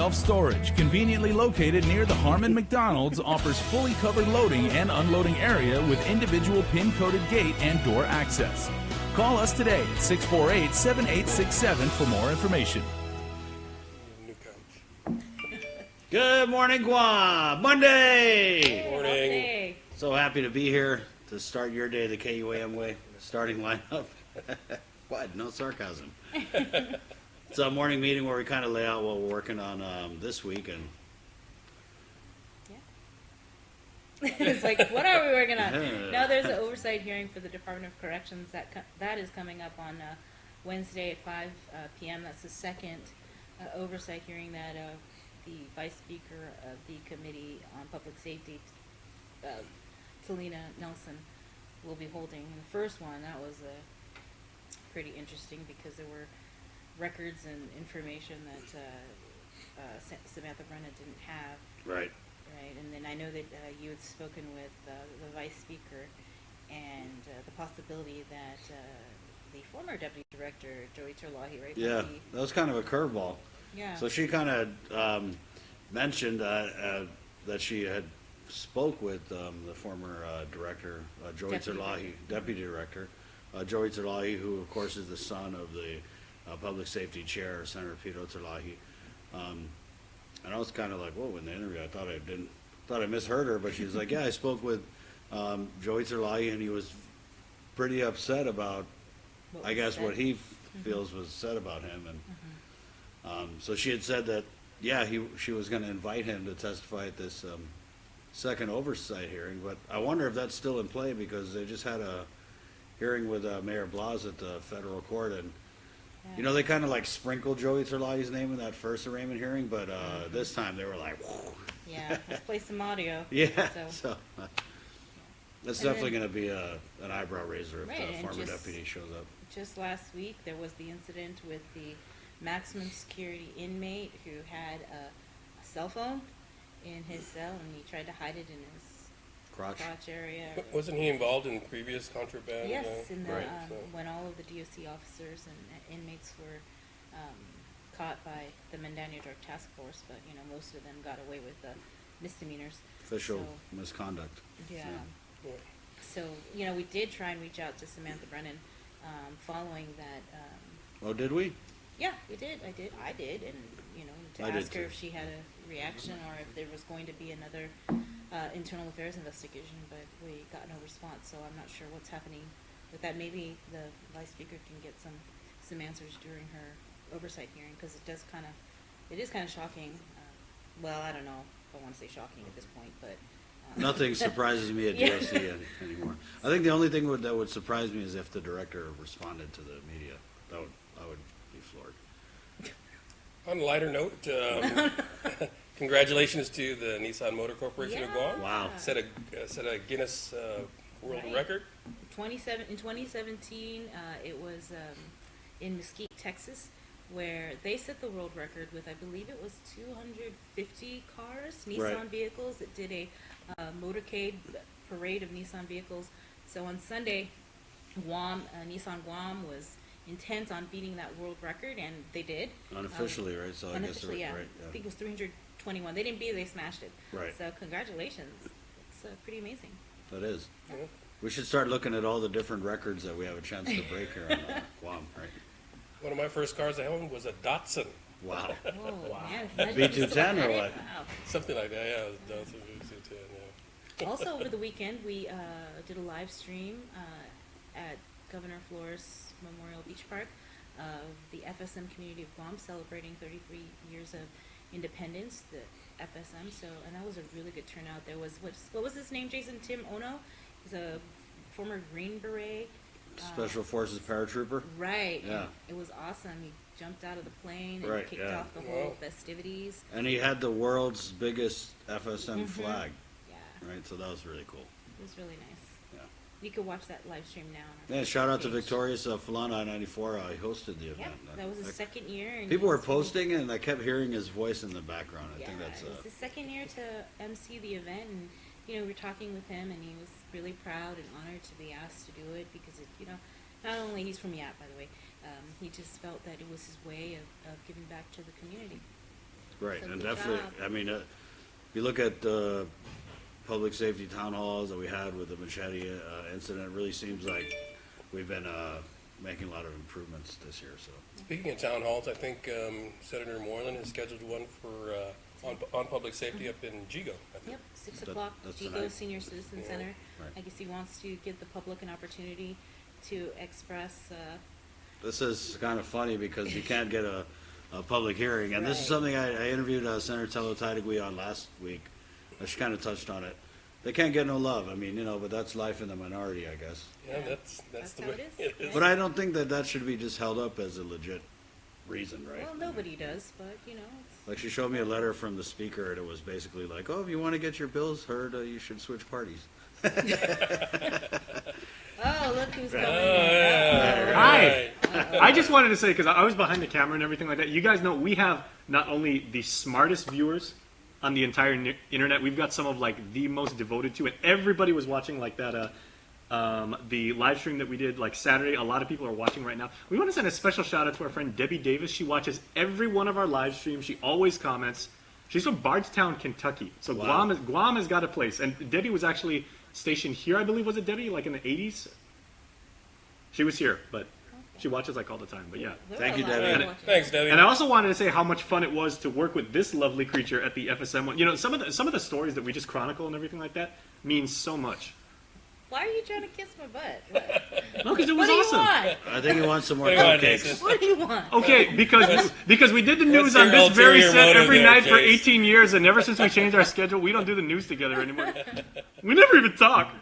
Self-Storage, conveniently located near the Harmon McDonald's, offers fully covered loading and unloading area with individual pin-coded gate and door access. Call us today at 648-7867 for more information. Good morning, Guam. Monday. Morning. So happy to be here to start your day the KUAM way. Starting lineup. What? No sarcasm. It's a morning meeting where we kind of lay out what we're working on this week, and It's like, what are we working on? No, there's an oversight hearing for the Department of Corrections that is coming up on Wednesday at 5 p.m. That's the second oversight hearing that the Vice Speaker of the Committee on Public Safety, Selena Nelson, will be holding. And the first one, that was pretty interesting because there were records and information that Samantha Brennan didn't have. right. Right, and then I know that you had spoken with the Vice Speaker and the possibility that the former Deputy Director, Joey Terlahi, right? Yeah, that was kind of a curveball. Yeah. So she kind of mentioned that she had spoke with the former director, Joey Terlahi, Deputy Director, Joey Terlahi, who of course is the son of the Public Safety Chair, Senator Peter Terlahi. And I was kind of like, whoa, in the interview, I thought I misheard her, but she was like, yeah, I spoke with Joey Terlahi, and he was pretty upset about, I guess, what he feels was said about him. And so she had said that, yeah, she was going to invite him to testify at this second oversight hearing, but I wonder if that's still in play because they just had a hearing with Mayor Blas at the federal court, and you know, they kind of like sprinkled Joey Terlahi's name in that first arraignment hearing, but this time they were like, whoa. Yeah, let's play some audio. Yeah, so that's definitely going to be an eyebrow raiser if Right, the and former just- deputy shows up. Just last week, there was the incident with the maximum security inmate who had a cell phone in his cell, and he tried to hide it in his Crotch. area. Wasn't he involved in previous contraband? Yes, in the, Right. when all of the DOC officers and inmates were caught by the Mandania Drug Task Force, but you know, most of them got away with misdemeanors. Official So, misconduct. yeah. Yeah. So you know, we did try and reach out to Samantha Brennan following that. Oh, did we? Yeah, we did. I did, and you know, to I did ask her too. if she had a reaction or if there was going to be another internal affairs investigation, but we got no response. So I'm not sure what's happening with that. Maybe the Vice Speaker can get some answers during her oversight hearing, because it is kind of shocking. Well, I don't know if I want to say shocking at this point, but Nothing surprises me at Yeah. DOC anymore. I think the only thing that would surprise me is if the director responded to the media. I would be floored. On a lighter note, congratulations to the Nissan Motor Corporation of Guam. Wow. Set a Guinness World Right. Record. In 2017, it was in Mesquite, Texas, where they set the world record with, I believe it was 250 cars, Nissan Right. vehicles. It did a motorcade parade of Nissan vehicles. So on Sunday, Nissan Guam was intent on beating that world record, and they did. Unofficially, right? So I guess Unofficially, yeah. right. I think it was 321. They didn't beat it, they smashed it. Right. So congratulations. It's pretty amazing. That is. Yeah. We should start looking at all the different records that we have a chance to break here on Guam, right? One of my first cars I owned was a Datsun. Wow. Whoa, Wow. man. Imagine B210 you still had or it. what? Wow. Something like that, yeah. It was a Datsun V210, yeah. Also, over the weekend, we did a live stream at Governor Flores Memorial Beach Park of the FSM community of Guam celebrating 33 years of independence, the FSM. So, and that was a really good turnout. There was, what was his name, Jason? Tim Ono? He's a former Green Beret. Special Forces paratrooper. Right. Yeah. And it was awesome. He jumped out of the plane and Right, kicked yeah. off the whole Wow. festivities. And he had the world's biggest FSM flag, Yeah, right? So that was really cool. it was really nice. Yeah. You can watch that live stream now. On our Yeah, shout out to page. Victorious Fulano I-94. He hosted the Yeah, event. that was his second year. And People he were was really- posting it, and I kept hearing his voice in the background. I Yeah, think that's it was his second year to MC the event, and you know, we were talking with him, and he was really proud and honored to be asked to do it because it, you know, not only he's from Yap, by the way, he just felt that it was his way of giving back to the community. Right, So and good definitely, job. I mean, if you look at the public safety town halls that we had with the machete incident, it really seems like we've been making a lot of improvements this year, so. Speaking of town halls, I think Senator Moreland has scheduled one for on public safety up in Gigo. I think. Yep, 6 That- o'clock, that's Gigo tonight. Senior Citizen Yeah. Center. Right. I guess he wants to give the public an opportunity to express, This is kind of funny because you can't get a public hearing, and this is Right. something I interviewed Senator Tello Taitigui on last week. She kind of touched on it. They can't get no love. I mean, but that's life in the minority, I guess. Yeah, Yeah. that's the how way it is. But I don't think that should be just held up as a legit reason, right? well, nobody does, but, it's. Like, she showed me a letter from the speaker, and it was basically like, oh, if you want to get your bills heard, you should switch parties. Oh, look who's coming yeah. in. Hi. I just wanted to say, because I was behind the camera and everything like that, you guys know we have not only the smartest viewers on the entire internet, we've got some of like the most devoted to it. Everybody was watching like that, the live stream that we did like Saturday. A lot of people are watching right now. We want to send a special shout out to our friend Debbie Davis. She watches every one of our live streams. She always comments. She's from Bardstown, Kentucky. So Wow. Guam has got a place. And Debbie was actually stationed here, I believe, was it Debbie, like in the 80s? She was here, but she watches like all the time. But yeah. There Thank are you, a lot of Debbie. people watching. Thanks, Debbie. And I also wanted to say how much fun it was to work with this lovely creature at the FSM one. Some of the stories that we just chronicle and everything like that means so much. Why are you trying to kiss my butt? What, No, because it what was do you awesome. want? I think he wants some more What do you want, cupcakes. Jason? What do you want? Okay, because we did the news What's on your this very ulterior set motive every there, night for Case? 18 years, and ever since we changed our schedule, we don't do the news together anymore. We never even talk.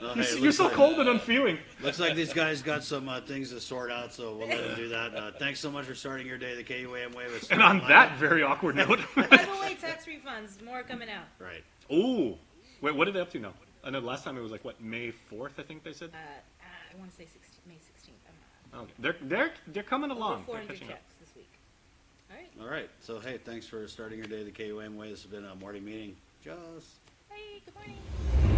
Oh, hey, You're looks so like- cold and unfeeling. Looks like these guys got some things to sort out, so we'll let them do that. Thanks so much for starting your day the KUAM way with. And on that very awkward note. By the way, tax refunds, more coming out. Right. Ooh. Wait, what are they up to now? I know last time it was like, what, May 4th, I think they said? I want to say May 16th. I'm not. Okay. They're coming Over along. They're 400 catching up. checks this week. All right. All right. So, hey, thanks for starting your day the KUAM way. This has been a morning meeting. Just. Hey, good morning.